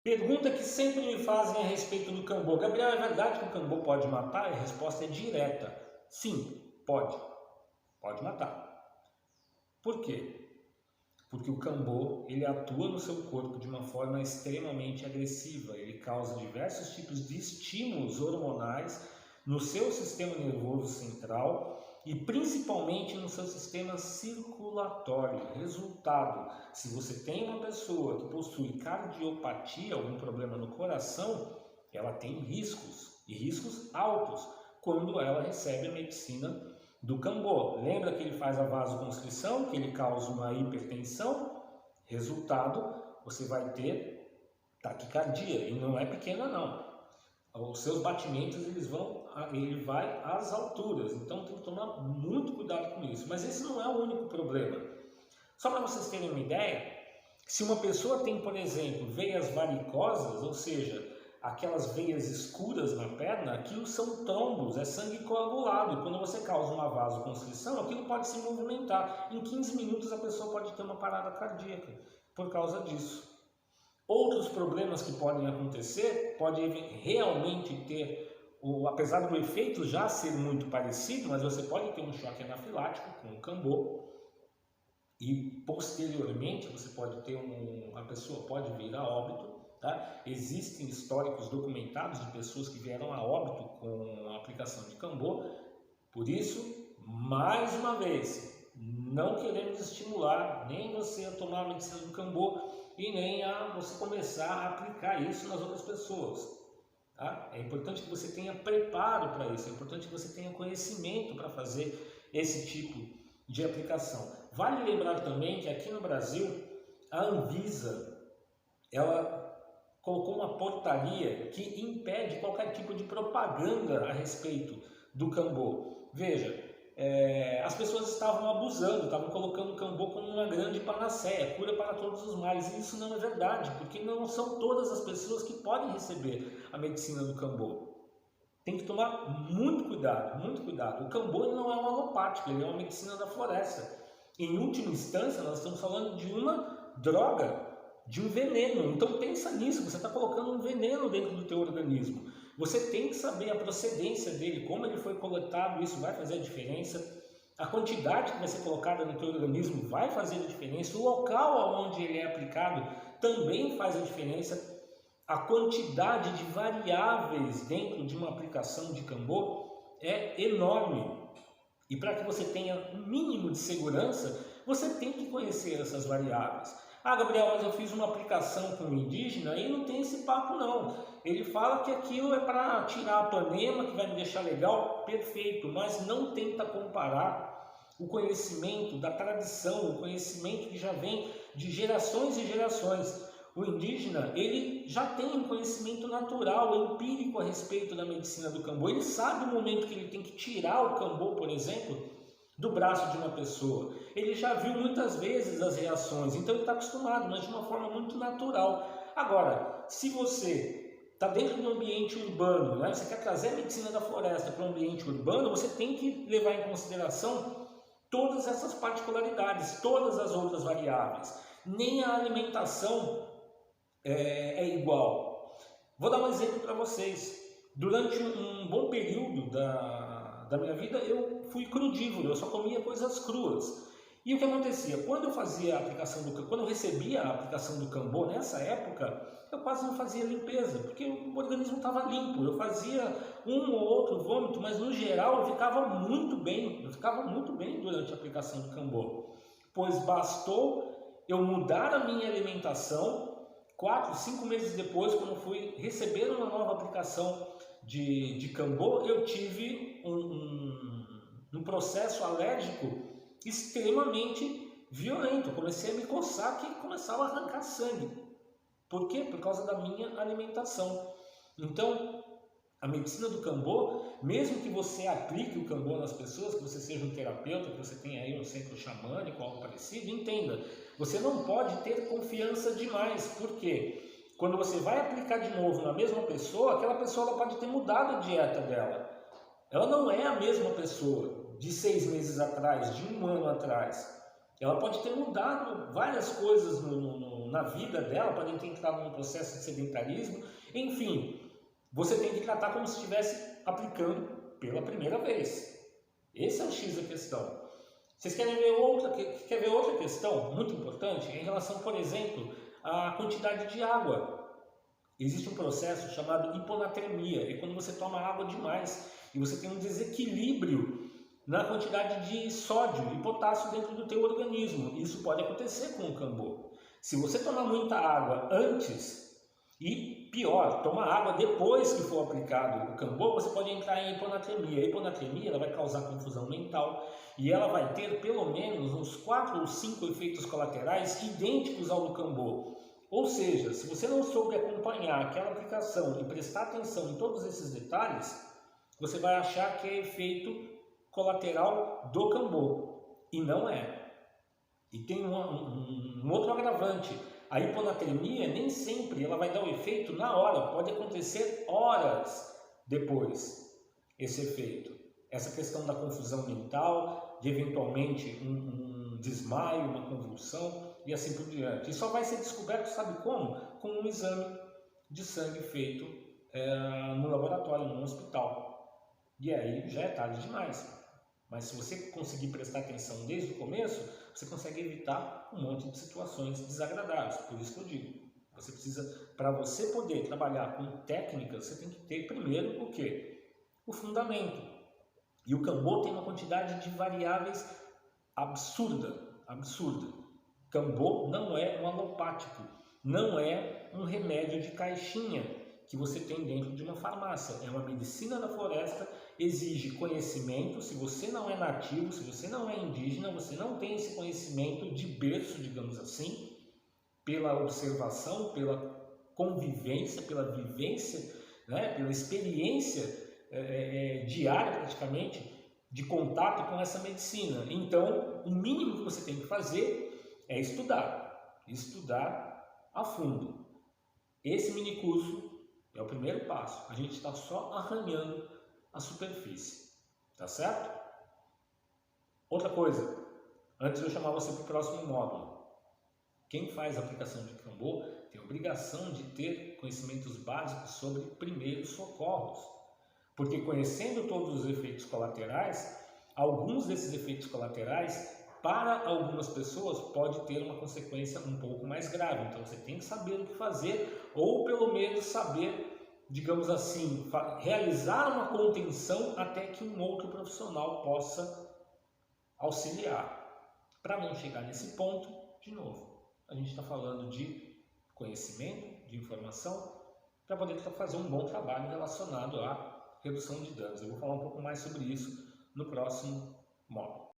Pergunta que sempre me fazem a respeito do Cambô. Gabriel, é verdade que o Cambô pode matar? A resposta é direta. Sim, pode. Pode matar. Por quê? Porque o Cambô, ele atua no seu corpo de uma forma extremamente agressiva. Ele causa diversos tipos de estímulos hormonais no seu sistema nervoso central e principalmente no seu sistema circulatório. Resultado, se você tem uma pessoa que possui cardiopatia, algum problema no coração, ela tem riscos, e riscos altos, quando ela recebe a medicina do Cambô. Lembra que ele faz a vasoconstrição, que ele causa uma hipertensão? Resultado, você vai ter taquicardia, e não é pequena não. Os seus batimentos ele vai às alturas, então tem que tomar muito cuidado com isso. Mas esse não é o único problema. Só para vocês terem uma ideia, se uma pessoa tem, por exemplo, veias varicosas, ou seja, aquelas veias escuras na perna, aquilo são trombos, é sangue coagulado. E quando você causa uma vasoconstrição, aquilo pode se movimentar. Em 15 minutos a pessoa pode ter uma parada cardíaca por causa disso. Outros problemas que podem acontecer, pode realmente ter, apesar do efeito já ser muito parecido, mas você pode ter um choque anafilático com o Cambô e posteriormente você pode ter a pessoa pode vir a óbito. Tá? Existem históricos documentados de pessoas que vieram a óbito com a aplicação de Cambô. Por isso, mais uma vez, não queremos estimular nem você a tomar a medicina do Cambô e nem a você começar a aplicar isso nas outras pessoas. Tá? É importante que você tenha preparo para isso, é importante que você tenha conhecimento para fazer esse tipo de aplicação. Vale lembrar também que aqui no Brasil, a Anvisa, ela colocou uma portaria que impede qualquer tipo de propaganda a respeito do Cambô. Veja, as pessoas estavam abusando, estavam colocando o Cambô como uma grande panaceia, cura para todos os males. E isso não é verdade, porque não são todas as pessoas que podem receber a medicina do Cambô. Tem que tomar muito cuidado, muito cuidado. O Cambô não é um alopático, ele é uma medicina da floresta. Em última instância, nós estamos falando de uma droga, de um veneno. Então pensa nisso, você está colocando um veneno dentro do teu organismo. Você tem que saber a procedência dele, como ele foi coletado, isso vai fazer a diferença. A quantidade que vai ser colocada no teu organismo vai fazer a diferença. O local onde ele é aplicado também faz a diferença. A quantidade de variáveis dentro de uma aplicação de Cambô é enorme. E para que você tenha um mínimo de segurança, você tem que conhecer essas variáveis. Ah, Gabriel, mas eu fiz uma aplicação com um indígena e não tem esse papo não. Ele fala que aquilo é para tirar a panema, que vai me deixar legal, perfeito, mas não tenta comparar o conhecimento da tradição, o conhecimento que já vem de gerações e gerações. O indígena, ele já tem um conhecimento natural, empírico a respeito da medicina do Cambô. Ele sabe o momento que ele tem que tirar o Cambô, por exemplo, do braço de uma pessoa. Ele já viu muitas vezes as reações, então ele está acostumado, mas de uma forma muito natural. Agora, se você está dentro do ambiente urbano, né, você quer trazer a medicina da floresta para o ambiente urbano, você tem que levar em consideração todas essas particularidades, todas as outras variáveis. Nem a alimentação é igual. Vou dar um exemplo para vocês. Durante um bom período da minha vida, eu fui crudívoro, eu só comia coisas cruas. E o que acontecia? Quando eu fazia a aplicação quando eu recebia a aplicação do Cambô, nessa época, eu quase não fazia limpeza, porque o organismo estava limpo. Eu fazia um ou outro vômito, mas no geral eu ficava muito bem durante a aplicação do Cambô. Pois bastou eu mudar a minha alimentação. 4, 5 meses depois, quando eu fui receber uma nova aplicação de Cambô, eu tive um processo alérgico extremamente violento. Eu comecei a me coçar que começava a arrancar sangue. Por quê? Por causa da minha alimentação. Então, a medicina do Cambô, mesmo que você aplique o Cambô nas pessoas, que você seja um terapeuta, que você tenha aí um centro xamânico, algo parecido, entenda, você não pode ter confiança demais. Por quê? Quando você vai aplicar de novo na mesma pessoa, aquela pessoa ela pode ter mudado a dieta dela. Ela não é a mesma pessoa de 6 meses atrás, de 1 ano atrás. Ela pode ter mudado várias coisas na vida dela, podem ter entrado num processo de sedentarismo, enfim, você tem que tratar como se estivesse aplicando pela primeira vez. Esse é o X da questão. Vocês querem ver outra questão muito importante em relação, por exemplo, à quantidade de água. Existe um processo chamado hiponatremia, é quando você toma água demais e você tem um desequilíbrio na quantidade de sódio e potássio dentro do teu organismo. Isso pode acontecer com o Cambô. Se você tomar muita água antes e, pior, tomar água depois que for aplicado o Cambô, você pode entrar em hiponatremia. A hiponatremia ela vai causar confusão mental e ela vai ter pelo menos uns 4 ou 5 efeitos colaterais idênticos ao do Cambô. Ou seja, se você não soube acompanhar aquela aplicação e prestar atenção em todos esses detalhes, você vai achar que é efeito colateral do Cambô, e não é. E tem um outro agravante, a hiponatremia nem sempre ela vai dar o efeito na hora, pode acontecer horas depois esse efeito. Essa questão da confusão mental, de eventualmente um desmaio, uma convulsão e assim por diante. E só vai ser descoberto, sabe como? Com um exame de sangue feito no laboratório, no hospital. E aí já é tarde demais. Mas se você conseguir prestar atenção desde o começo, você consegue evitar um monte de situações desagradáveis. Por isso que eu digo, você precisa, para você poder trabalhar com técnicas, você tem que ter primeiro o quê? O fundamento. E o Cambô tem uma quantidade de variáveis absurda. Cambô não é um alopático, não é um remédio de caixinha que você tem dentro de uma farmácia. É uma medicina da floresta, exige conhecimento. Se você não é nativo, se você não é indígena, você não tem esse conhecimento de berço, digamos assim, pela observação, pela convivência, pela vivência, né, pela experiência diária praticamente de contato com essa medicina. Então, o mínimo que você tem que fazer é estudar a fundo. Esse mini curso é o primeiro passo. A gente está só arranhando a superfície, tá certo? Outra coisa, antes de eu chamar você para o próximo módulo, quem faz a aplicação de Cambô tem a obrigação de ter conhecimentos básicos sobre primeiros socorros, porque conhecendo todos os efeitos colaterais, alguns desses efeitos colaterais, para algumas pessoas, pode ter uma consequência um pouco mais grave. Então você tem que saber o que fazer, ou pelo menos saber, digamos assim, realizar uma contenção até que um outro profissional possa auxiliar. Para não chegar nesse ponto, de novo, a gente está falando de conhecimento, de informação, para poder fazer um bom trabalho relacionado à redução de danos. Eu vou falar um pouco mais sobre isso no próximo módulo.